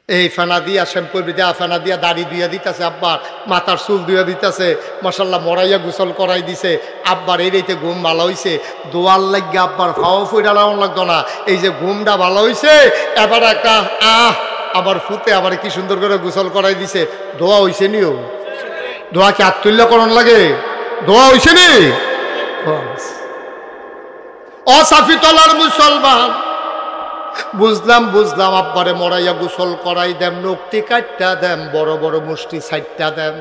এই ফেনা দিয়া শ্যাম্পু দিয়া ফেনা দিয়া দাড়ি ধুইয়া দিতেছে, আব্বার মাথার চুল ধুইয়া দিতেছে, মাশাল্লাহ মরাইয়া গোসল করাই দিছে। আব্বার এই রেতে ঘুম ভালো হয়েছে, দোয়ার লাগিয়ে আব্বার ফাও ফুইটা লাগানো লাগতো না। এই যে ঘুমটা ভালো হয়েছে, এবার একটা আবার ফুতে আবার কি সুন্দর করে গোসল করাই দিছে। দোয়া হয়েছে নিও, দোয়া কি আত্মুল্য করণ লাগে? দোয়া হয়েছে নি? অসাফি তলার মুসলমান বুঝলাম আব্বারে মরাইয়া গোসল করাই দেম, নকটি কাটটা দেম, বড় বড় মুষ্টি সাইটটা দেম,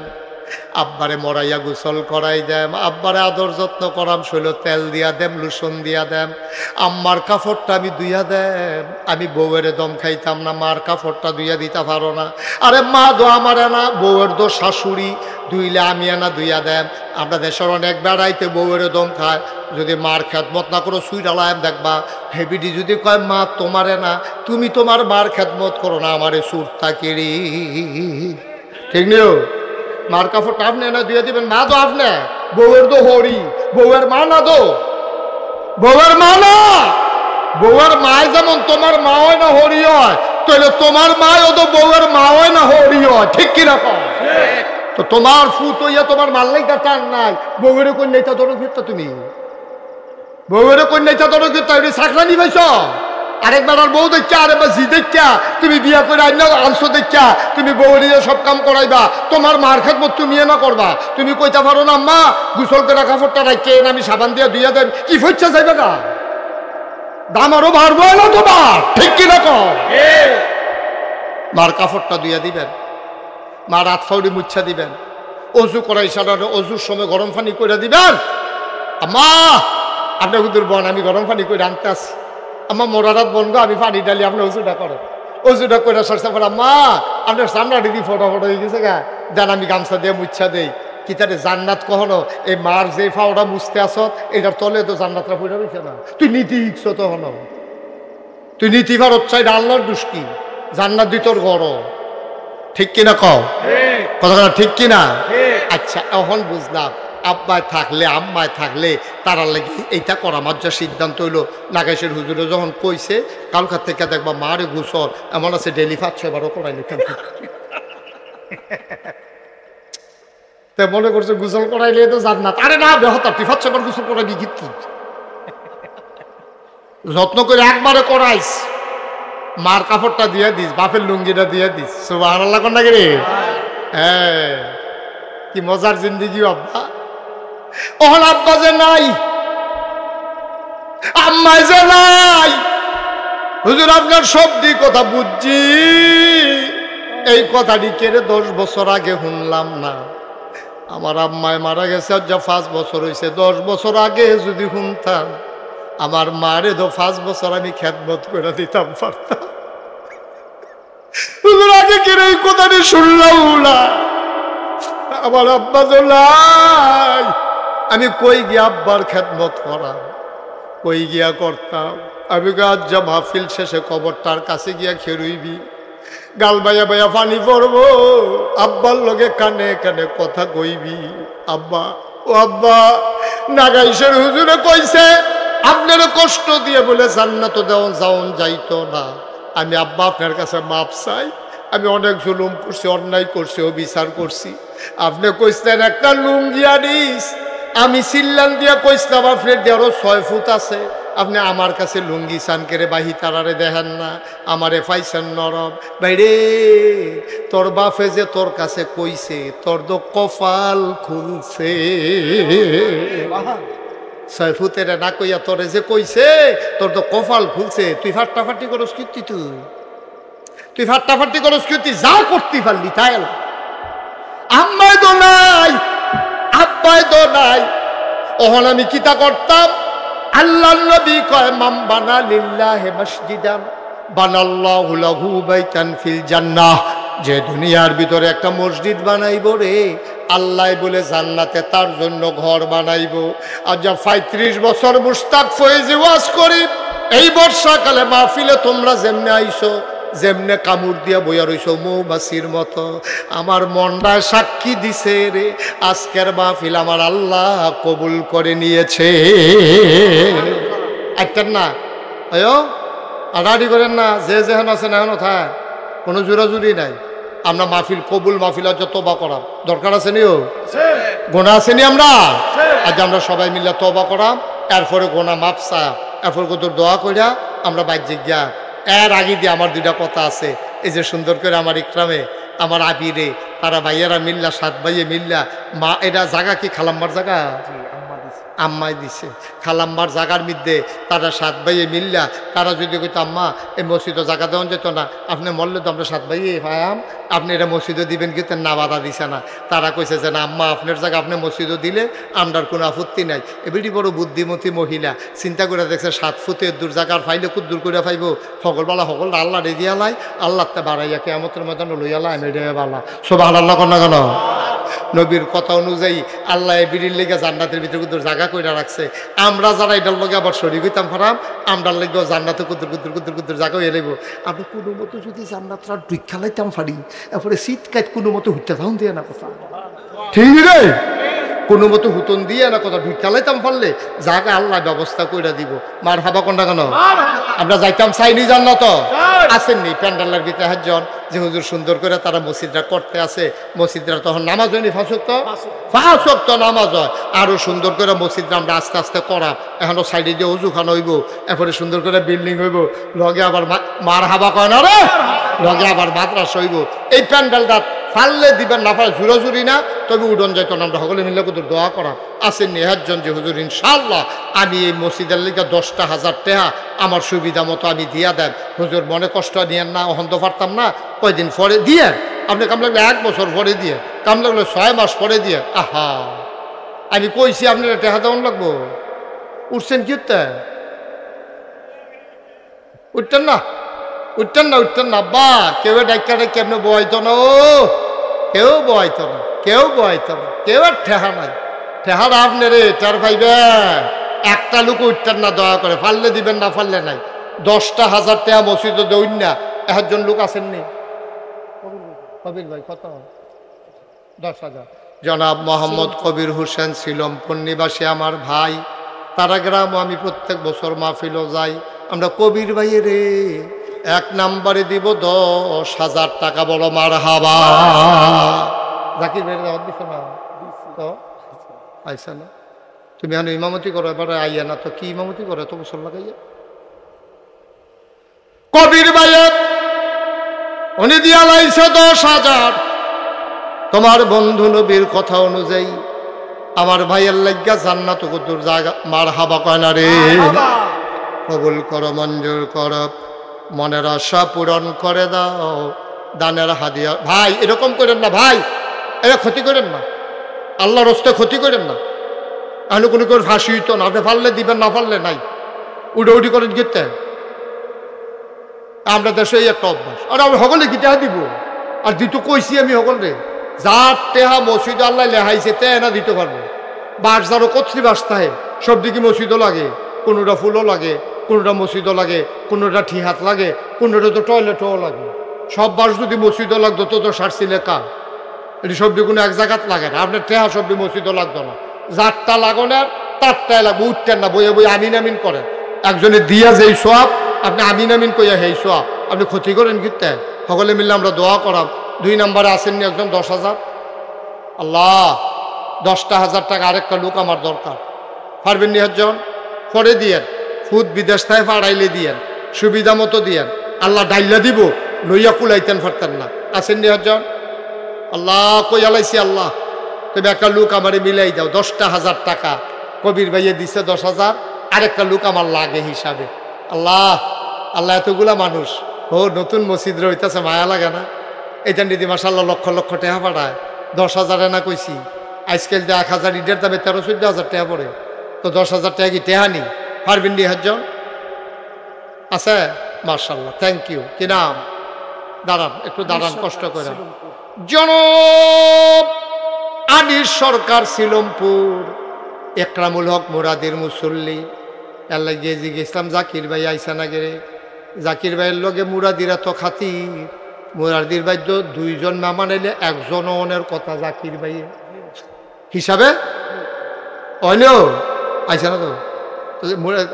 আব্বারে মরাইয়া গোসল করাই দেম, আব্বারে আদর যত্ন করাম, শৈল তেল দিয়া দেম, লুসন দিয়া দেম, আম্মার কাপড়টা আমি ধুইয়া দেম। আমি বউয়ের দম খাইতাম না, মার কাপড়টা ধুইয়া দিতে পারো না। আরে মা দো আমার না, বউয়ের দো শাশুড়ি ধুইলে আমি না ধুইয়া দেম। আমরা দেশের অনেক বেড়াইতে বউয়ের দম খায়, যদি মার খেদমত না করো সুইডালায় দেখবা হেবিডি যদি কয় মা তোমারে না, তুমি তোমার মার খেদমত করো না, আমারে সুর তাকিরি, ঠিক নিও। মার কাপড়টা আপনি না দিয়ে দিবেন, মা তো আপনি বউয়ের তো হরি, বউয়ের মা না তো, বউয়ের মা না, বউয়ের মায় যেমন তোমার মা হয় না হরি হয়, তাহলে তোমার মাও তো বউয়ের মা হয় না হরি হয়, ঠিক কিনা কম? তো তোমার ফুত হইয়া তোমার মাল্লাইটা টান নাই, বউয়ের কন্যাটা ধরো ফিরতা, তুমি বউয়ের কন্যাটা ধরো ফিরতা, এটি চাকরা নিবাইছ। আরেকবার আর বউ দেখা, আরেকবার জি দেখা, তুমি বিয়া করে আনছো দেখা, তুমি বউ নিয়ে সব কাম করাইবা, তোমার মার খেদমত তুমি না করবা। তুমি কইতে পারো না মা গোসল করে কাপড়টা রাখে আমি সাবান দিয়ে ধুইয়া দেন, কি ফইচ্ছা যাইবে না, দাম আরো বাড়বো না তোমার, ঠিক কিনা কম? মার কাপড়টা ধুইয়া দিবেন, মার হাত ফাউড়ি মুচ্ছা দিবেন, অজু করাই সারানো অজুর সময় গরম পানি করে দিবেন। আম্মা আপনার হুদুর বোন আমি গরম পানি করে আনতে আসি, আমার মোরারাত বনগো আমি পানি ডালি, আপনি অজুটা করেন, অজুটা করে সরষা করে মা আপনার সামনা দিদি ফটোফটো হয়ে গেছে গা, যান আমি গামছা দিয়ে মুচ্ছা দেই। কি তারে জান্নাত কখনো এই মার যে ফাওটা মুছতে আসত এটার তলে তো জান্নাতরা ফুটে রয়েছে না। তুই নীতি ইচ্ছ তো হন, তুই নীতি ভারত চাই আল্লাহর দুষ্কি, জান্নাত দিতর গড়, ঠিক কিনা কও কথা, ঠিক কিনা? আচ্ছা এখন বুঝলাম আব্বায় থাকলে আম্মায় থাকলে তারা লাগে এইটা করা মাঝে সিদ্ধান্ত হইলো। নাগেশের হুজুরে যখন কইছে কালকার থেকে দেখবা মারে গোসল এমন আছে ডেলি 5-6 বারও করাই লিখতাম, তা মনে করছে গোসল করাইলে তো জান্নাত। আরে না বেহতা, 5-6 বার গোসল করাবি কি, যত্ন করে একবারে করাইস, মার কাপড়টা দিয়ে দিস, বাপের লুঙ্গিটা দিয়ে দিস, সুবহানাল্লাহ কোন নাকি রে? হ্যাঁ কি মজার জিন্দিগি আব্বা। ওহন আব্বা যে নাই, আম্মাই যে নাই, হুজুর আপনার সবদি কথা বুঝছি, এই কথাটি কেড়ে 10 বছর আগে শুনলাম না। আমার আম্মায় মারা গেছে যা 5 বছর হয়েছে, 10 বছর আগে যদি শুনতাম আমার মারে তো 5 বছর আমি খেদমত করে দিতাম পারতাম। হুজুর আগে কেড়ে এই কথাটি শুনলাম না, আমার আব্বা তো নাই, আমি কই গিয়া আব্বার খেদমত করাম, কই গিয়া করতাম। আমি আজ যা মাহফিল শেষে কবরটার কাছে গিয়া খেরুইবি, গাল বাইয়া বাইয়া পানি পড়বো, আব্বার লগে কানে কানে কথা কইবি, আব্বা ও আব্বা নাগাইশের হুজুরে কইছে আপনারও কষ্ট দিয়ে বলে জান্নাত দেওয়া যাওন যাইতো না। আমি আব্বা আপনার কাছে মাপ চাই, আমি অনেক জুলুম করছি, অন্যায় করছি, অবিচার করছি। আপনি কইসলেন একটা লুঙ্গি আনিস, আমি সিল্লান দিয়া কইসলাম আপনার দিয়ে আরো 6 ফুট আছে, আপনি আমার কাছে লুঙ্গি চান কেড়ে বাহি তারারে দেখেন না, আমারে পাইছেন নরম। বাইরে তোর বাপে যে তোর কাছে কইছে তোর তো কপাল খুলছে, 6 ফুটের না কইয়া তোরে যে কইছে তোর তো কপাল খুলছে। তুই ফাটাফাটি করস কীর্তি, তুই ফাটাফাটি করস কীর্তি, যা করতে পারলি তাই। আম্মাই তো নাই, আব্বাই তো নাই, ওহন আমি কিতা করতাম? আল্লাহর নবী কয় মান বানা লিল্লাহি মসজিদান বানাল্লাহু লাহু বাইতান ফিল জান্নাহ, যে দুনিয়ার ভিতরে একটা মসজিদ বানাইব রে আল্লাহ বলে জান্নাতে তার জন্য ঘর বানাইব। আর যা 35 বছর মুস্তাক ফয়েজি ওয়াজ করি, এই বর্ষাকালে মাহফিলে তোমরা যেমনে আইছো, যেমনে কামড় দিয়া বইয়া রইছ মৌমাছির মতো, আমার মনটা সাক্ষী দিছে রে আজকের মাহফিল আমার আল্লাহ কবুল করে নিয়েছে। একটার না আয়ো আড়াড়ি করেন না, যে যেহেন আছেন এখন থাক, কোনো জোরাজুরি নাই। আমরা মাহফিল কবুল মাহফিল হচ্ছে তওবা করা দরকার আছে নিও, গোনা আছে নি আমরা আজ আমরা সবাই মিলে তওবা করাম, এরপরে গোনা মাপ চা, এরপর কত দোয়া কইরা আমরা বাহ্যিক গিয়া। এর আগে দিয়ে আমার দুইটা কথা আছে। এই যে সুন্দর করে আমার ইকরামে আমার আবিরে তারা ভাইয়েরা মিল্লা 7 ভাইয়ে মিল্লা মা এটা জায়গা কি খালাম্মার জায়গা আম্মাই দিছে খালাম্মার জায়গার মধ্যে তারা 7 ভাইয়ে মিল্লা তারা যদি কইতো আম্মা এই মসজিদে জায়গা দেওয়া যেত না, আপনি মরলে তো আমরা 7 ভাইয়ে পায়াম, আপনি এটা মসজিদে দিবেন কিন্তু না বাধা দিছে না। তারা কইছে যে না আম্মা আপনার জায়গা আপনি মসজিদে দিলে আমরার কোনো আপত্তি নাই। এবারই বড় বুদ্ধিমতী মহিলা চিন্তা করে দেখছে 7 ফুটের দূর জায়গার ফাইলে খুব দূর করে ফাইব সকলবেলা সকল আল্লাহ রেজিয়া লাই আল্লাহ তা বাড়াইয়া কেয়ামতের ময়দানে লইয়া লাই মেডে বালা সুবহানাল্লাহ কন্যা কেন নবীর কথা অনুযায়ী আল্লাহ বিড়ির লেগে জান্নাতের ভিতরে কুদুর জায়গা কইরা রাখছে। আমরা যারা এটার লগে আবার শরীর হইতাম ফারাম আমরার লেগে জান্নাতে কুদুর কুদুর কুদুর কুদুর জায়গা হয়ে যাইব। আপনি কোনো মতো যদি জান্নাতরা দুই খেলাইতাম ফারি এরপরে শীত কাট কোনো মতো হইতে থাকুন দিয়ে না কথা ঠিক রে, কোনো মতো হুতন দিয়ে না কথা দুই খেলাইতাম পারলে জায়গা আল্লাহ ব্যবস্থা কইরা দিব। মার হাবা কোনটা কেন আমরা যাইতাম চাইনি জান্নাত আসেননি প্যান্ডেলের ভিতরে একজন যে হুজুর সুন্দর করে তারা মসজিদরা করতে আছে, মসজিদরা তখন নামাজ হয়নি 5 ওয়াক্ত নামাজ হয়, আরো সুন্দর করে মসজিদরা আমরা আস্তে আস্তে করাম। এখনো সাইডে দিয়ে অজুখানা হইব, এরপরে সুন্দর করে বিল্ডিং হইব, লগে আবার মার হাবা কয় না রে, লগে আবার মাদ্রাসা হইব। এই প্যান্ডেলটা ফাললে দিবেন না পারে জুরাজুরি না, তবে উডন যাইত না। আমরা সকলে মিলে কত দোয়া করা আসেননি একজন যে হুজুর ইনশাআল্লাহ আমি এই মসজিদের লিগে 10,000 টাকা আমার সুবিধা মতো আমি দিয়া দেন হুজুর, মনে কষ্ট নিয়েন না, অহন্ত পারতাম না, কয়দিন পরে দিয়ে আপনি কাম লাগলে 1 বছর পরে দিয়ে, কাম লাগলে 6 মাস পরে দিয়ে। আহা আমি কইছি আপনারা টাকা দেওয়ান লাগবো, উঠছেন কি উঠতেন না উঠতেন না উঠতেন না আব্বা, কেউ ডাক্তারে কেমনে বয়াইতো না, ও কেউ বয়াইতো না, কেউ বয়াইতো না, কেউ আর ঠেহা নাই। ঠেহার আপনি রে টের পাইবেন, একটা লোক উঠতেন না দয়া করে, ফাললে দিবেন না ফাললে নাই। 10,000 টাকা মসজিদে দৌড় না একজন লোক আসেননি কবির ভাই কত 10,000। জনাব মোহাম্মদ কবির হোসেন শিলমপুর নিবাসী আমার ভাই, তারা গ্রাম আমি প্রত্যেক বছর মাহফিলও যাই। আমরা কবির ভাইয়ে রে 1 নম্বরে দিব 10,000 টাকা, বলো মার হাবা। জাকির ভাইয়ের দাওয়াত দিছো না তো আইসা না, তুমি এখন ইমামতি করো, এবারে আইয়া না তো কি ইমামতি করো এত বছর লাগাইয়া। কবির ভাইয়ে উনি দিয়া লাইছে 10,000। তোমার বন্ধু নবীর কথা অনুযায়ী আমার ভাইয়ের লাগিয়া জান্নাত কদুর জায়গা মার হাবা কয় না রে, কবুল করো মঞ্জুর করো, মনের আশা পূরণ করে দাও, দানের হাদিয়া। ভাই এরকম করেন না ভাই, এরা ক্ষতি করেন না, আল্লাহর রাস্তে ক্ষতি করেন না। এখন কোনো করে ফাঁসি হইতো না, আপনি পারলে দিবেন না পারলে নাই, উডি করেন গিতে। আমরা দেশে এই একটা অভ্যাস, আর আমি সকলে কি টেহা দিব, আর দিতে কইছি আমি সকলে যার টেহা মসজিদ আল্লাহ লেহাইছে তে না দিতে পারবো। বাস যারও কত্রি বাসতায় সব দিকে মসজিদও লাগে, কোনোটা ফুলও লাগে, কোনোটা মসজিদও লাগে, কোনোটা ঠিহাত লাগে, কোনোটা তো টয়লেটও লাগে। সব বাস যদি মসজিদও লাগতো তো সারছিলে কার, এটি সবজি কোনো এক জায়গাত লাগে না। আপনার টেহা সবজি মসজিদও লাগতো না, যারটা লাগনের তারটাই লাগবে, উঠতেন না বইয়ে বই আমিন আমিন করেন। একজনে দিয়া যেই সোয়াব আপনি আমিন আমিন কইয়া সেই সোয়াব আপনি ক্ষতি করেন কিন্তু। সকলে মিললে আমরা দোয়া করাম। 2 নম্বরে আসেননি একজন 10,000। আল্লাহ 10,000 টাকা আরেকটা লোক আমার দরকার, পারবেন নি একজন পরে দিয়েন, ফুদ বিদেশ থেকে পাড়াইলে দিয়েন, সুবিধা মতো দিয়েন, আল্লাহ ডাইলা দিব, লইয়া কুলাইতেন পারতেন না। আসেননি একজন আল্লাহ কই আলাইছি আল্লাহ তুমি একটা লোক আমারে মিলাই দাও 10,000 টাকা। কবির ভাইয়ে দিছে 10,000, আরেকটা লোক আমার লাগে হিসাবে। আল্লাহ আল্লাহ এতগুলা মানুষ, ও নতুন মসজিদ রইতেছে মায়া লাগে না? এইটা নিদি মাসাল্লাহ লক্ষ লক্ষ টাকা পাঠায়, 10,000 না কইছি, আজকাল যে 1,000 ইটের দামে 13-14,000 টাকা পড়ে, তো 10,000 টাকা কি টেহা নি? পারবেন নি একজন আছে? মার্শাল্লাহ, থ্যাংক ইউ। কি নাম? দাঁড়ান একটু দাঁড়ান, কষ্ট করে। জনাব আনিস সরকার শিলমপুর, একরামুল হক মুরাদির মুসল্লি। আল্লাহ গিয়ে জিজ্ঞেসলাম জাকির ভাই আইসা না গেরে? জাকির ভাইয়ের লগে মুরাদিরা তো খাতির, মুরাদির ভাই তো 2 জন না মানাইলে 1 জন অনের কথা জাকির ভাই হিসাবে অনেও আইসা না তো?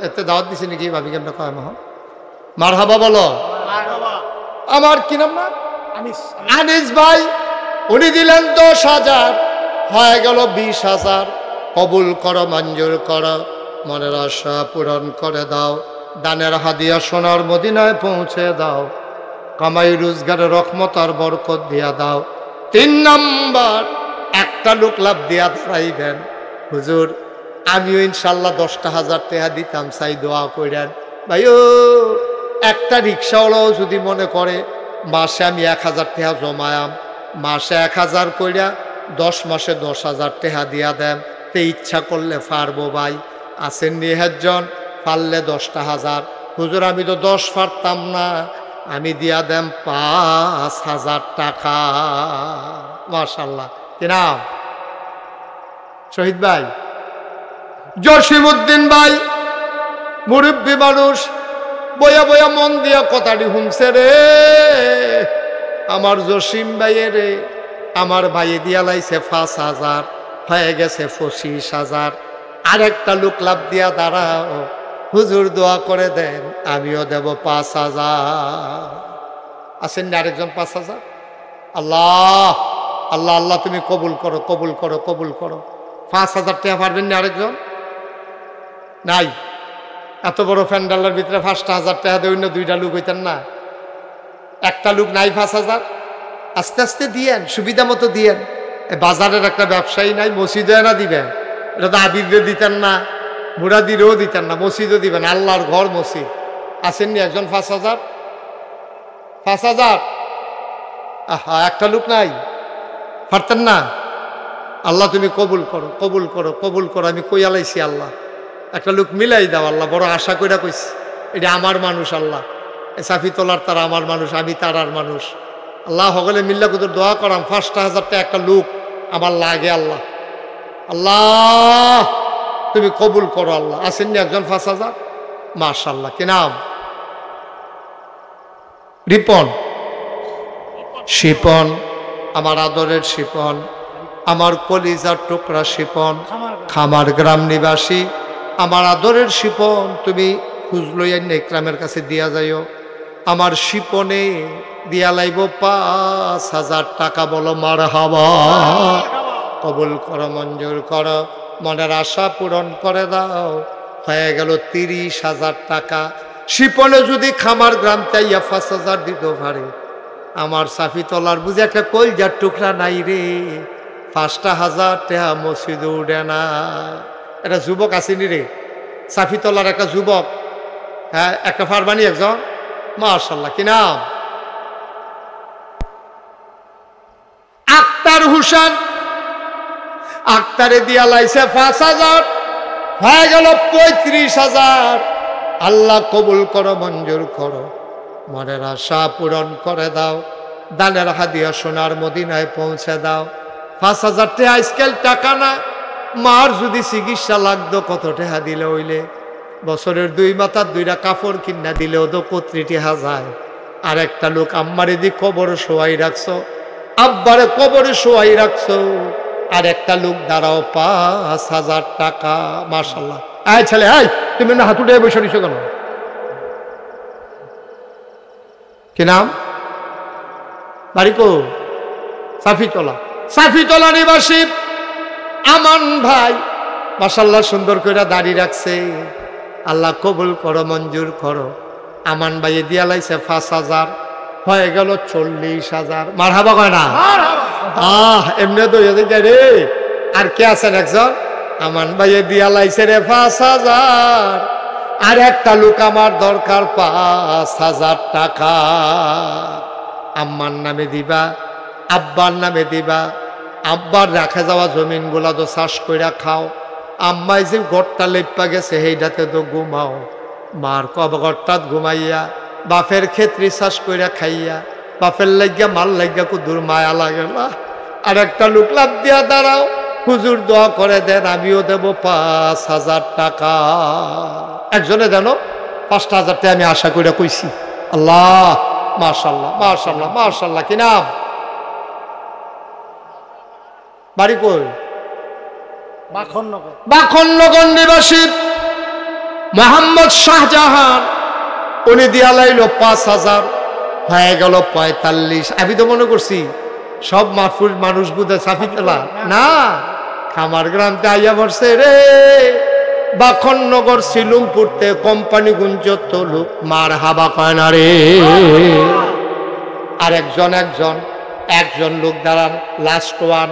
এতে দাওয়াত দিছে নাকি ভাবি কেমন কয় মার হাবা বলো। আমার কি নাম না আনিস ভাই, উনি দিলেন 10,000, হয়ে গেল 20,000। কবুল করো, মঞ্জুর করো, মনের আশা পূরণ করে দাও, দানের হাদিয়া সোনার মদিনায় পৌঁছে দাও, কামাই রোজগারে রহমত আর বরকত দিয়া দাও। 3 নাম্বার, একটা লোক লাভ দিয়া দাঁড়াইবেন, হুজুর আমিও ইনশাল্লাহ 10,000 টাকা দিতাম, চাই দোয়া করেন। ভাইও একটা রিক্সাওয়ালাও যদি মনে করে মাসে আমি 1,000 টাকা জমায়াম, মাসে 1,000 কইরা 10 মাসে 10,000 টাকা দিয়া দেন, তে ইচ্ছা করলে পারবো ভাই। আসেন নিহেজন পারলে 10,000। হুজুর আমি তো 10 পারতাম না, আমি দিয়া দেম 5,000 টাকা। মাশাআল্লাহ। কি নাম? শহীদ ভাই, জসিমউদ্দিন ভাই, মুরব্বী মানুষ, বয়া বয়া মন দিয়া কথাটি শুনছে রে। আমার জসিম ভাইয়ে রে, আমার ভাইয়ে দিয়া লাইছে 5,000, হয়ে গেছে 25,000। আরেকটা লোক লাভ দিয়া দাঁড়াও, হুজুর দোয়া করে দেন, আমিও দেব 5,000। আছেন না আরেকজন 5,000? আল্লাহ আল্লাহ আল্লাহ, তুমি কবুল করো, কবুল করো, কবুল করো। 5,000 টাকা পারবেন না আরেকজন? নাই। এত বড় প্যান্ডালের ভিতরে 5,000 টাকা দেবেন না, 2টা লোক হইতেন না? একটা লোক নাই 5,000। আস্তে আস্তে দিয়েন, সুবিধা মতো দিয়েন। বাজারের একটা ব্যবসায়ী নাই, মসজিদে না দিবেন? এটা তো আবিরে দিতেন না, মুরাদিরেও দিতেন না, মসজিদও দিবেন, আল্লাহর ঘর মসজিদ। আসেননি একজন 5,000? 5,000? আহা, একটা লোক নাই, পারতেন না? আল্লাহ তুমি কবুল করো, কবুল করো, কবুল করো। আমি কইয়া লাইছি আল্লাহ, একটা লোক মিলাই দাও আল্লাহ, বড় আশা কইরা কইছি। এটা আমার মানুষ আল্লাহ, সাফি তোলার তারা আমার মানুষ, আমি তারার মানুষ। আল্লাহ সকলে মিল্লা কুতুর দোয়া করাম 5,000 টাকা একটা লোক আমার লাগে আল্লাহ। আল্লাহ তুমি কবুল করো আল্লাহ। আসেননি একজন 5,000? মাশাআল্লাহ। কি নাম? রিপন। শিপন, আমার আদরের শিপন, আমার কলিজার টুকরা শিপন, খামার গ্রাম নিবাসী, আমার আদরের শিপন, তুমি খুঁজলইয়া ইকরামের কাছে দিয়া যাইও। আমার শিপনে দিয়া লাইব 5,000 টাকা। বলো মারহাবা। কবুল করো, মঞ্জুর করো, মনের আশা পূরণ করে দাও। হয়ে গেল 30,000 টাকা। শিপনে যদি খামার গ্রাম চাইয়া 5,000 দিতে পারে, আমার সাফি তলার বুঝে একটা কলজার টুকরা নাই রে। 5,000 টাকা মসজিদ উঠে না। একটা যুবক আসেনি রে, সাফি তলার একটা যুবক, হ্যাঁ, একটা ফারবানি একজন। মাশাআল্লাহ। কি নাম? আক্তার হোসেন। আক্তারে দিয়া লাইছে 5,000, হয়ে গেল 35,000। আল্লাহ কবুল করো, মঞ্জুর করো, মনের আশা পূরণ করে দাও, দানের হাদিয়া সোনার মদিনায় পৌঁছে দাও। 5,000 টাকা আজকাল টাকা না। মার যদি চিকিৎসা লাগতো কত টাকা দিলে হইলে? বছরের 2 মাথার 2টা কাপড় কিনা দিলেও তো 35,000। আর একটা লোক আম্মারে দি কবরে শোয়াই রাখছো, আব্বারে কবরে শোয়াই রাখছো, আর একটা লোক দাঁড়াও 5,000 টাকা। মাশাআল্লাহ। আয় ছেলে, আয়, তুমি না হাতুটে বসে নিছো কেন? কি নাম? বাড়িকো? সাফিতলা। সাফিতলা নিবাসী আমান ভাই, মাশাআল্লাহ সুন্দর করে দাড়ি রাখছে। আল্লাহ কবুল করো, মঞ্জুর করো। আমান ভাইয়ে দিয়া লাইছে 5,000, হয়ে গেল 40,000। মারহাবা কয় না? এমনি তো রে। আর কে আছেন একজন? আমান ভাইয়ে দিয়া লাইছে রে 5,000। আর একটা লোক আমার দরকার 5,000 টাকা। আম্মার নামে দিবা, আব্বার নামে দিবা। আব্বার রাখা যাওয়া জমিনগুলা তো চাষ কইরা খাও। আম্মাই যে ঘরটা লেপা গেছে সেইটাতে তো ঘুমাও। মার ঘরটাত ঘুমাইয়া, বাপের ক্ষেত্রে চাষ কইরা খাইয়া, বাপের লাগিয়া মাল লাগিয়া কুদুর মায়া লাগে না। আর একটা লোক লাভ দিয়া দাঁড়াও, হুজুর দোয়া করে দেন, আমিও দেব 5,000 টাকা। একজনে দেন 5,000 টাকা আমি আশা করে কইছি। আল্লাহ, মাশাআল্লাহ, মাশাআল্লাহ, মাশাআল্লাহ। কি নাম? বাড়ি কই? বাখননগর নিবাসী মোহাম্মদ শাহজাহান। উনি দিয়া লাইল 5,000, হয়ে গেল 45। আমি তো মনে করছি সব মাহফুজ মানুষ বুধে সাফি তোলা না, খামার গ্রামতে আইয়া পড়ছে রে, বাখননগর শিলুমপুরতে কোম্পানি গুঞ্জ তলু মার হাবা কয় না রে। আর একজন লোক দাঁড়ান, লাস্ট ওয়ান,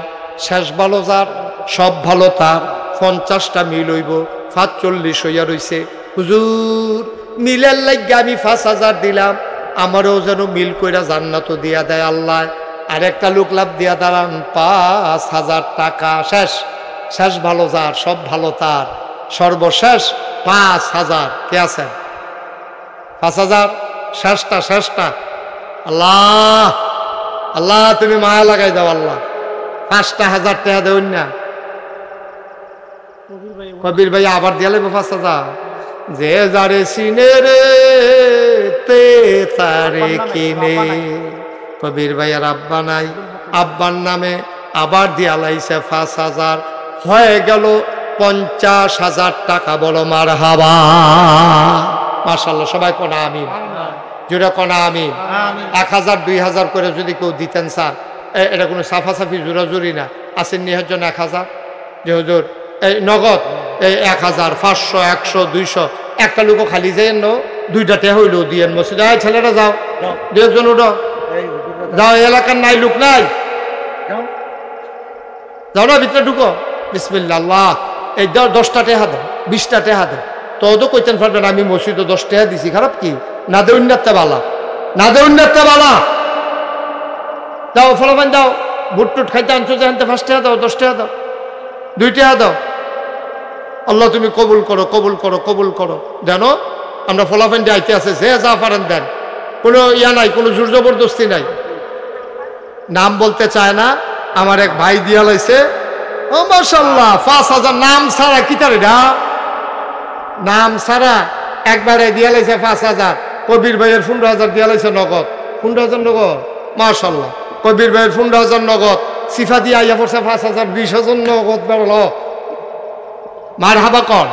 শেষ ভালো যার, সব ভালো তার, 50টা মিল হইব, 45 হইয়া রইছে। হুজুর মিলের লাগে আমি 5000 দিলাম, আমারও যেন মিল কইরা জান্নাত দিয়া দেয় আল্লাহ। আর একটা লোক লাভ দিয়া দাঁড়ান, 5000 টাকা, শেষ ভালো যার, সব ভালো তার, সর্বশেষ 5000। কে আছেন? 5000 শেষটা। আল্লাহ আল্লাহ তুমি মায়া লাগাই দাও আল্লাহ, 5000 টাকা দেউন না। কবির ভাই আবার দিয়া লাগবে 5000। যে যারে চিনে রে তে তারে কিনে। কবির ভাইয়ের আব্বা নাই, আব্বার নামে আবার দিয়া লাইছে 5000, হয়ে গেল 50,000 টাকা। বলো মার হাবা, মাশাআল্লাহ। সবাই কোনা আমিন, জোরে কোনা আমিন। 1000 2000 করে যদি কেউ দিতেন স্যার, এটা কোনো সাফাসাফি জোরাজুরি না। আসেন নিহার জন্য 1000, যে হুজুর এই নগদ এই 1000 500 100 200, একটা লোকও খালি যাইয়েন না, 2টা টেহা হইলেও দিয়েন মসজিদে। ছেলেরা যাও, 2জন উঠো, যাও, এলাকার নাই লোক নাই, যাও না ভিতরে ঢুকো, বিসমিল্লাহ আল্লাহ। এই 10টা টেহা দেয়, 20টা টেহা দেয়, তো কইতেন পারবেন আমি মসজিদে 10 টেহা দিছি, খারাপ কি? না দে উন্নতটা বালা, না দে উন্নতটা বালা। যাও ফলাফান যাও, বুট টুট খাইতে আনছো, যেখান 5 টেহা দাও, 10 টেহা দাও, 2 টেহা দাও। আল্লাহ তুমি কবুল করো, কবুল করো, কবুল করো। জানো আমরা ফলাফান্ডে আইতে আছে, যে যা পারেন দেন, কোনো ইয়া নাই, কোনো জোর জবরদস্তি নাই। নাম বলতে চায় না, আমার এক ভাই দিয়া লাইছে, ও মাশাআল্লাহ 5000 নাম ছাড়া। কি তারে না নাম ছাড়া একবারে দিয়া লাইছে 5000। কবির ভাইয়ের 15000 দিয়া লাইছে নগদ, 15000 নগদ, মাশাআল্লাহ। কবির ভাইয়ের 15000 নগদ, সিফা দিয়ে আইয়া পড়ছে 5000, 20000 নগদ বেরোলো। মার হাবা কর,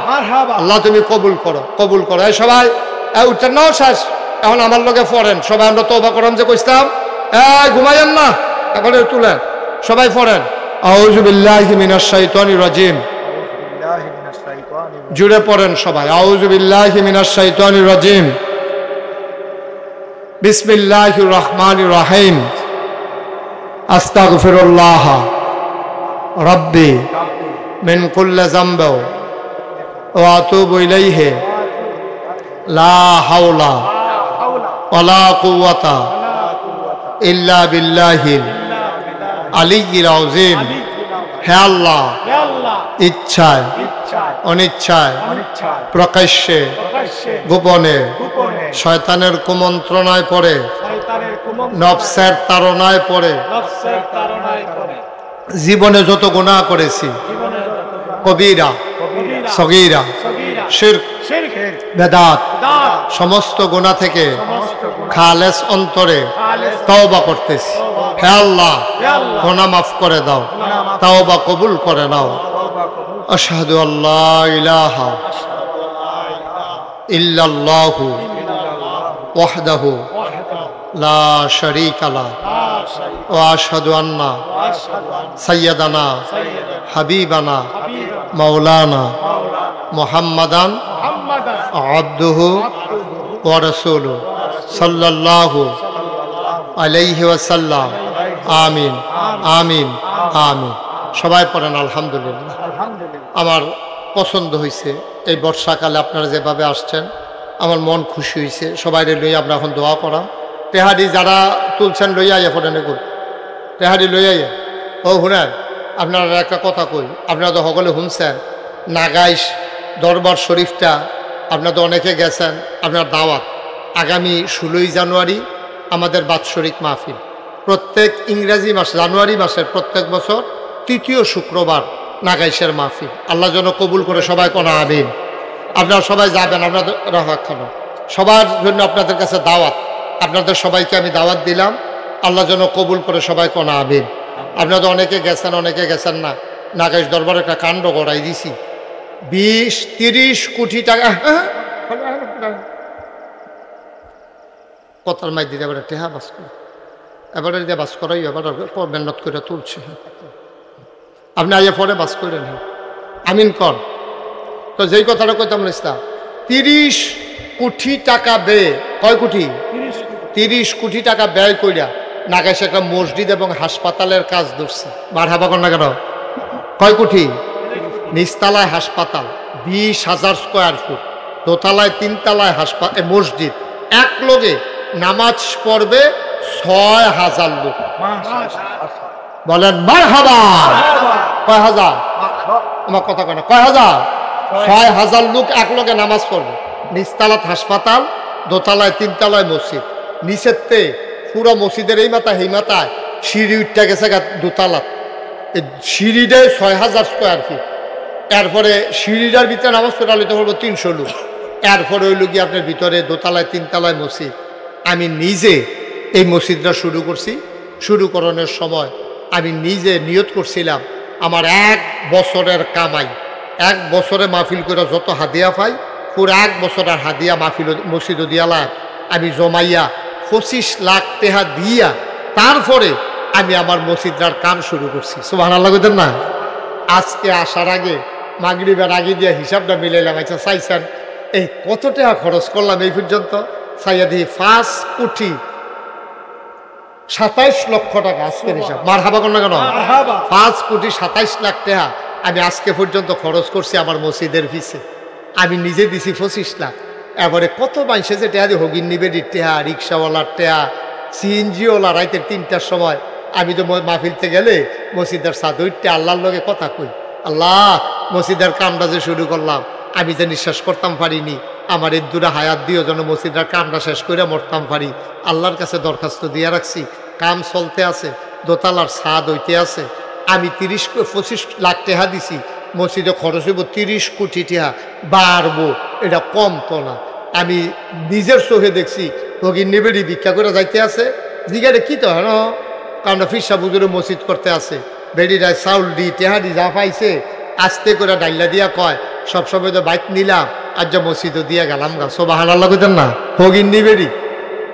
আল্লাহ তুমি কবুল করো, কবুল করো। এই সবাই উঠতেন নাও, শেষ। এখন আমার লগে পড়েন সবাই, আমরা তওবা করাম যে কইতাম, ঘুমাইয়েন না, এবারে তুলেন সবাই পড়েন। আউযু বিল্লাহি মিনাশ শাইতানির রাজিম, জুড়ে পড়েন সবাই। আউযু বিল্লাহি মিনাশ শাইতানির রাজিম, বিসমিল্লাহির রহমানির রহিম, আস্তাগফিরুল্লাহ রাব্বি মিন কুল্লি যামবি ওয়া আতুবু ইলাইহি, লা হাওলা ওয়ালা কুওয়াতা ইল্লা বিল্লাহিল আলিয়্যিল আযীম। হে আল্লাহ, ইচ্ছায় অনিচ্ছায় প্রকাশ্যে গোপনে শয়তানের কুমন্ত্রণায় পড়ে, নফসের তাড়নায় পড়ে জীবনে যত গুনাহ করেছি, কবিরা সগীরা শিরক বেদাত, সমস্ত গুনাহ থেকে খালেস অন্তরে তওবা করতেছি। হে আল্লাহ, গুনাহ মাফ করে দাও, তওবা কবুল করে নাও। আশহাদু আল্লা ইলাহা ইল্লাল্লাহু ওয়াহদাহু লা শারীকা লাহু ওয়া আশহাদু আন্না সাইয়্যিদানা হাবিবানা মাওলানা মুহাম্মাদান আবদুহু ওয়া রাসূলুহু সাল্লাল্লাহু আলাইহি ওয়াসাল্লাম। আমিন আমিন আমিন। সবাই পড়েন আলহামদুলিল্লাহ। আমার পছন্দ হয়েছে এই বর্ষাকালে আপনারা যেভাবে আসছেন, আমার মন খুশি হয়েছে। সবাই লইয়া আমরা এখন দোয়া করাম। তেহারি যারা তুলছেন লইয়া আইয়া পড়েন, এগুলো তেহারি লইয়া আইয়া। ও শুনেন, আপনারা একটা কথা কই, আপনারা তো সকলে শুনছেন, নাগাইশ দরবার শরীফটা আপনারা তো অনেকে গেছেন। আপনার দাওয়াত আগামী 16ই জানুয়ারি আমাদের বাৎসরিক মাহফিল। প্রত্যেক ইংরেজি মাস জানুয়ারি মাসের প্রত্যেক বছর 3য় শুক্রবার নাগাইশের মাহফিল। আল্লাহ যেন কবুল করে, সবাই কোনা আমিন। আপনারা সবাই যাবেন, আপনাদের রাখানো সবার জন্য আপনাদের কাছে দাওয়াত। আপনাদের সবাইকে আমি দাওয়াত দিলাম, আল্লাহ যেন কবুল করে, সবাই কোনা আমিন। আপনারা তো অনেকে গেছেন, অনেকে গেছেন না। নাগাইশ দরবারে একটা কাণ্ড গড়াই দিছি, 20-30 কোটি টাকা। কথার মাই দিতে এবার টেহা বাস করে এবারে দিয়ে বাস করাই এবার মেহনত করে তুলছে আপনি আইয়া পরে বাস করে নেন আমিন কর তো যেই কথাটা কইতাম ইসলাম 30 কোটি টাকা ব্যয় কয় কোটি 30 কোটি টাকা ব্যয় কইরা নাগাইছে একটা মসজিদ এবং হাসপাতালের কাজ ধরছে মারহাবা কর না কেন কয় কোটি নিচতলায় হাসপাতাল 20,000 স্কোয়ার ফুট দোতলায় 3 তলায় হাসপাতাল মসজিদ এক লোকে নামাজ পড়বে 6,000 লোক বলেন মারহাবা কয় হাজার আমার কথা কয় না কয় হাজার 6,000 লোক এক লোকে নামাজ পড়বে নিচতলাত হাসপাতাল দোতলায় 3 তলায় মসজিদ নিচেতে পুরো মসজিদের এই মাথা এই মাথায় সিঁড়ি উঠতে গেছে দোতলাত সিঁড়িটাই 6,000 স্কোয়ার ফিট এরপরে সিঁড়িটার ভিতরে নামাজ পড়ালে তো বলবো 300 লোক এরপরে ওই লোকই আপনার ভিতরে দোতলায় 3 তলায় মসজিদ আমি নিজে এই মসজিদটা শুরু করছি শুরু করানোর সময় আমি নিজে নিয়ত করছিলাম আমার 1 বছরের কামাই 1 বছরে মাহফিল করে যত হাদিয়া পাই পুরো 1 বছরের হাদিয়া মাহফিল মসজিদ দিয়ালা আমি জমাইয়া 25 লাখ টাকা দিয়া তারপরে আমি আমার মসজিদটার কাম শুরু করছি সুবহানাল্লাহ কইতেন না আজকে আসার আগে মাগরিবের আগে দিয়ে হিসাবটা মিলাইলাম আচ্ছা চাইছেন এই কত টাকা খরচ করলাম এই পর্যন্ত চাইয়া দিই 5 কোটি 27 লক্ষ টাকা আজকের হিসাব মারহাবা কর না কেন 5 কোটি 27 লাখ টাকা আমি আজকে পর্যন্ত খরচ করছি আমার মসজিদের পিছে আমি নিজে দিছি 25 লাখ এবারে কত মানুষে যে টেহা দিয়ে হগিন নিবেদির টেহা রিক্সাওয়ালার টেহা সিএনজিওয়ালা রাইতের 3টার সময় আমি তো মাহফিলতে গেলে মসজিদের সাদুইটে আল্লাহর লগে কথা কই আল্লাহ মসজিদের কামটা যে শুরু করলাম আমি যে নিঃশ্বাস করতাম পারিনি আমার এই দূরে হায়াত দিও যেন মসজিদের কামটা শেষ করে মরতাম পারি আল্লাহর কাছে দরখাস্ত দিয়ে রাখছি কাম চলতে আছে দোতলার ছাদ হইতে আছে আমি 25 লাখ টাকা দিছি মসজিদে খরচ হইব 30 কোটি টাকা বাড়বো এটা কম তো না আমি নিজের চোখে দেখছি ভগিন নিবেড়ি ভিক্ষা করে যাইতে আছে জিগারে কি তো হ্যাঁ কারণ ফিরসা বুজুরে মসজিদ করতে আছে বেড়িরা চাউল দি টেহা দি যা পাইছে আস্তে করে ডাইলা দিয়া কয় সবসময় তো বাইক নিলাম আর যা মসজিদও দিয়া গেলাম গা সুবহানাল্লাহ কইতেন না ভগিন নিবেড়ি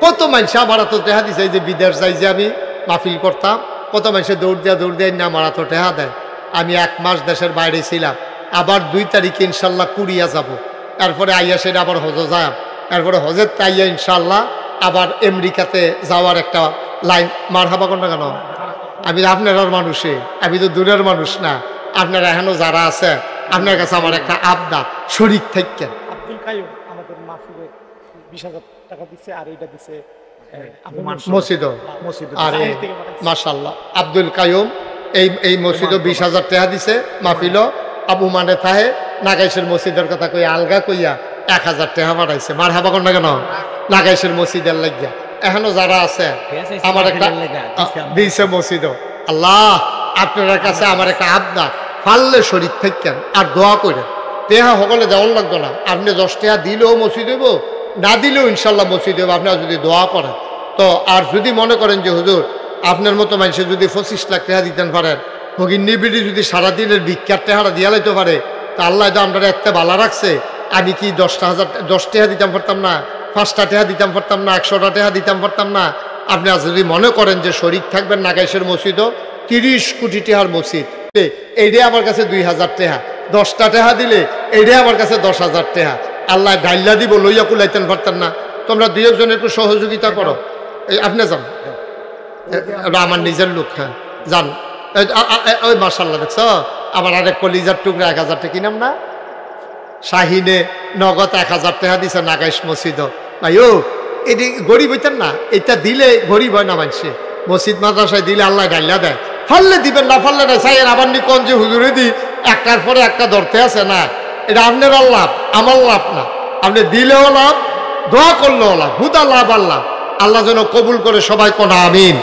কত মানুষ আমার তো টেহা দিছে যে বিদেশ যাই যে আমি মাহফিল করতাম কত মানুষে দৌড় দেয় না আমার তো টেহা দেয় আমি 1 মাস দেশের বাইরে ছিলাম আবার 2 তারিখে ইনশাল্লাহ কুড়িয়া যাব এরপরে আইয়া সেটা আবার হজ যাব এরপরে হজের তাইয়া ইনশাল্লাহ আবার আমেরিকাতে যাওয়ার একটা লাইন মারহাবা কোন না কেন আমি আপনার মানুষে আমি তো দূরের মানুষ না আপনারা এখনো যারা আছে আপনার কাছে আমার একটা আবদার শরীর থাকেন আব্দুল কাইয়ুম আমাদের মাহফিলে 20,000 টাকা দিচ্ছে আর এইটা দিচ্ছে মসজিদ আরে মাশাআল্লাহ আব্দুল কাইয়ুম এই মসজিদও 20,000 টাকা দিছে মাহফিল আবু মানে থাহে নাগাইশের মসজিদের কথা কই আলগা কইয়া 1,000 টাকা বাড়াইছে মারহাবা কোন না কেন নাগাইশের মসজিদের লাগিয়া এখনো যারা আছে আমার একটা দিছে মসজিদ আল্লাহ আপনার কাছে আমার একটা আবদার পারলে শরীর থাকেন আর দোয়া করেন টেহা সকলে দেওয়ার লাগতো না আপনি 10 টাকা দিলেও মসজিদ হইব না দিলেও ইনশাল্লাহ মসজিদ হইব আপনারা যদি দোয়া করেন তো আর যদি মনে করেন যে হুজুর আপনার মতো মানুষের যদি 25 লাখ টাকা দিতেন পারেন ভগিন নিবিড়ি যদি সারাদিনের ভিক্ষার টাকাটা দিয়া লাইতে পারে তা আল্লাহ তো আমরা এত ভালো রাখছে আমি কি 10 টাকা দিতাম পারতাম না 5টা টাকা দিতাম পারতাম না 100টা টাকা দিতাম পারতাম না আপনি যদি মনে করেন যে শরীক থাকবেন নাগাইশের মসজিদও 30 কোটি টাকার মসজিদ এইটাই আমার কাছে 2,000 টাকা 10টা টাকা দিলে এইটাই আমার কাছে 10,000 টাকা আল্লাহ ডাইল্লা দিব লইয়া কুলাইতেন পারতেন না তোমরা 2 একজন একটু সহযোগিতা করো এই আপনি যান আমার নিজের লোক হ্যাঁ যান ওই মাশাআল্লাহ দেখছ আমার আরেক কলিজার টুকরা 1,000 টাকা কিনাম না শাহিনে নগদ 1,000 টাকা দিছে নাগাইশ মসজিদ ভাই ও এটি গরিব হইতেন না এটা দিলে গরিব হয় না মানুষে মসজিদ মাদ্রাসায় দিলে আল্লাহ ডাইল্লা দেয় ফাললে দিবেন না ফাললে না সাইয়ের আবার নিকন যে হুজুরে দি একটার পরে একটা ধরতে আছে না এটা আপনার লাভ আমার লাভ না আপনি দিলেও লাভ দোয়া করলেও লাভ হুদা লাভ আল্লাহ আল্লাহ যেন কবুল করে সবাই কোন আমিন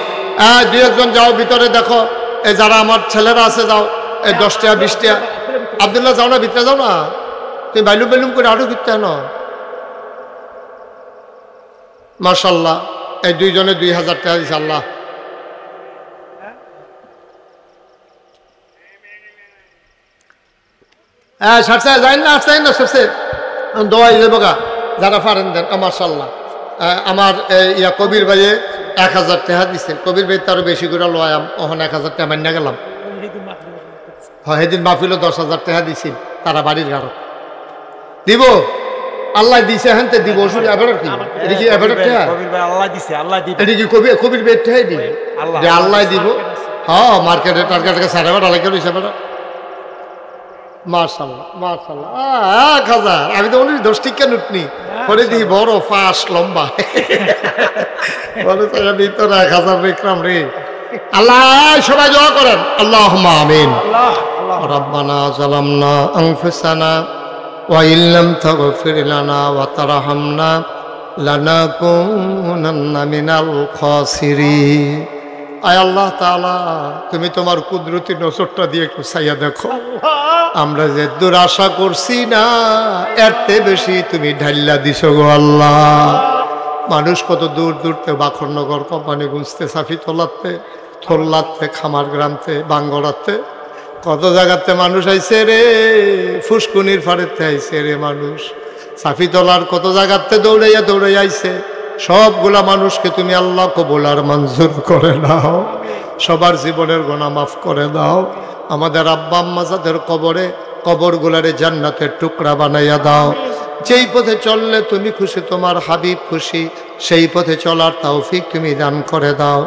2 একজন যাও ভিতরে দেখো এই যারা আমার ছেলেরা আছে যাও এই 10 টাকা 20 টাকা আব্দুল্লাহ যাও না ভিতরে যাও না তুমি বাইলুম বেলুম করে আরো ভিতরে না মাশাআল্লাহ এই 2 জনে 2,000 টাকা দিছে আল্লাহ সারসা যাই না আসতে না সবসে দোয়াই দেবো গা যারা পারেন দেন মাশাআল্লাহ আমার ইয়া কবির ভাইয়ে 1000 টাকা দিছে, কবির ভাই তারও বেশি করে লয়, ওখানে 1000 টাকা মান্য গেলাম। হ্যাঁ সেদিন মাহফিলও 10,000 টাকা দিছিল তারা বাড়ির গাড়ো দিব, আল্লাহ দিছে হ্যাঁ দিব। ওষুধ এবারের কি এটা কি এবারের টাকা? এটা কি কবির ভাই টাকাই দিব যে আল্লাহ দিব? হ্যাঁ মার্কেটে টার্গেটকে সাড়ে বারো আলাইকে রয়েছে বেড়া। মার্শাল্লাহ মার্শাল্লাহ 1000। আমি তো বলি 10 টিকা নুটনি পরে দিই বড় ফাঁস লম্বা বলে তো 1000 বিক্রম রে। আল্লাহ সবাই দোয়া করেন আল্লাহুম্মা আমিন। রব্বানা যালামনা আনফুসানা ওয়া ইল্লাম তাগফির লানা ওয়া তারহামনা লানাকুনান্না মিনাল খাসিরিন। আয় আল্লাহ তাআলা তুমি তোমার কুদরতি নজরটা দিয়ে একটু চাইয়া দেখো, আমরা যে দুরাশা করছি না এর চেয়ে বেশি তুমি ঢাল্লা দিছো গো আল্লাহ। মানুষ কত দূর দূরতে বাখরনগর কোম্পানি গুঁজতে, সাফি তোলাতে, থোল্লাতে, খামার গ্রামতে, বাঙ্গড়াতে, কত জায়গাতে মানুষ আইছে রে, ফুসকুনির ফাড়েতে আইছে রে মানুষ, সাফি তোলার কত জায়গাতে দৌড়াইয়া দৌড়াইয়া আইছে। সবগুলা মানুষকে তুমি আল্লাহ কবুল আর মঞ্জুর করে দাও, সবার জীবনের গুনাহ মাফ করে দাও। আমাদের আব্বা আম্মা যাদের কবরে, কবরগুলারে জান্নাতের টুকরা বানাইয়া দাও। যেই পথে চললে তুমি খুশি, তোমার হাবিব খুশি, সেই পথে চলার তৌফিক তুমি দান করে দাও।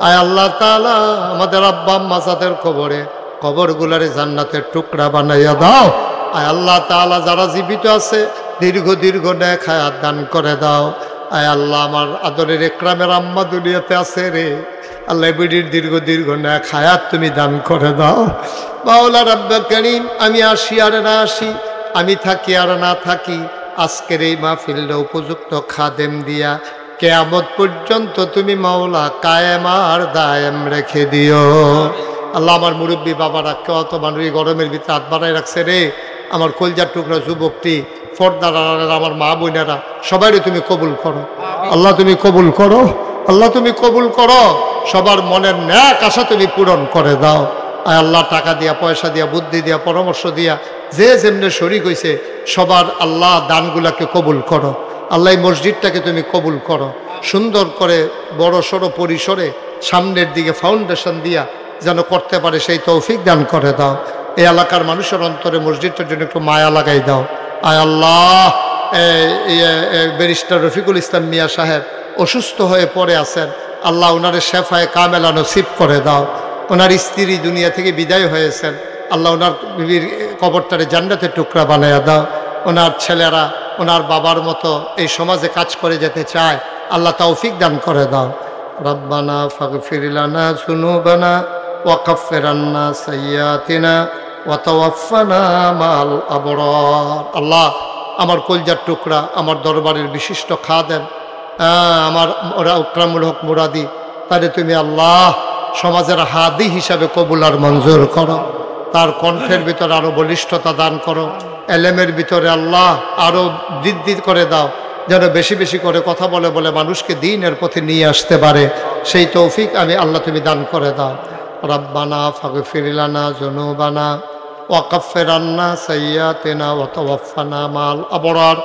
আয় আল্লাহ তাআলা আমাদের আব্বা আম্মা যাদের কবরে, কবরগুলারে জান্নাতের টুকরা বানাইয়া দাও। আয় আল্লাহ তাআলা যারা জীবিত আছে দীর্ঘ দীর্ঘ নেক হায়াত দান করে দাও। আয় আল্লাহ আমার আদরের একরামের আম্মা দুনিয়াতে আছে রে, আল্লাহ বিডির দীর্ঘ দীর্ঘ নেক হায়াত তুমি দান করে দাও। মাওলা রাব্বে কারীম আমি আসি আর না আসি, আমি থাকি আর না থাকি, আজকের এই মাহফিলটা উপযুক্ত খাদেম দিয়া কিয়ামত পর্যন্ত তুমি মাওলা কায়েম আর দায়েম রেখে দিও। আল্লাহ আমার মুরব্বী বাবারা কত মানুষ গরমের ভিতরে হাত বাড়াই রাখছে রে, আমার কলজার টুকরা যুবকটি, ফর্দারা, আমার মা বোনেরা সবাই তুমি কবুল করো আল্লাহ, তুমি কবুল করো আল্লাহ, তুমি কবুল করো। সবার মনের ন্যাক আশা তুমি পূরণ করে দাও। আয় আল্লাহ টাকা দিয়া, পয়সা দিয়া, বুদ্ধি দিয়া, পরামর্শ দিয়া যে যেমনে শরীক হয়েছে সবার আল্লাহ দানগুলাকে কবুল করো। আল্লাহ এই মসজিদটাকে তুমি কবুল করো, সুন্দর করে বড় সড়ো পরিসরে সামনের দিকে ফাউন্ডেশন দিয়া যেন করতে পারে সেই তৌফিক দান করে দাও। এই এলাকার মানুষের অন্তরে মসজিদটার জন্য একটু মায়া লাগাই দাও। আয় আল্লাহ ব্যারিস্টার রফিকুল ইসলাম মিয়া সাহেব অসুস্থ হয়ে পড়ে আছেন, আল্লাহ ওনারে শেফায়ে কামেলা নসিব করে দাও। ওনার স্ত্রী দুনিয়া থেকে বিদায় হয়েছেন, আল্লাহ ওনার বিবির কবরটারে জান্নাতের টুকরা বানাইয়া দাও। ওনার ছেলেরা ওনার বাবার মতো এই সমাজে কাজ করে যেতে চায়, আল্লাহ তৌফিক দান করে দাও। রব্বানা ফাগফির লানা যুনুবানা ওয়া কাফফির আন্না সাইয়্যাতিনা ওয়া তাওয়াফানা মাল আবরার। আল্লাহ আমার কলজার টুকরা, আমার দরবারের বিশিষ্ট খাদেম, আমার ইকরামুল হক মুরাদি, তারে তুমি আল্লাহ সমাজের হাদি হিসাবে কবুল আর মঞ্জুর করো। তার কণ্ঠের ভিতরে আরো বলিষ্ঠতা দান করো, এলেমের ভিতরে আল্লাহ আরো বৃদ্ধি করে দাও, যেন বেশি বেশি করে কথা বলে বলে মানুষকে দ্বীনের পথে নিয়ে আসতে পারে, সেই তৌফিক আমি আল্লাহ তুমি দান করে দাও। রব্বানা ফাগফির লানা যুনুবানা ওয়া কাফফির আন্না সাইয়্যাতিনা ওয়া তাওয়াফানা মাল আবরার।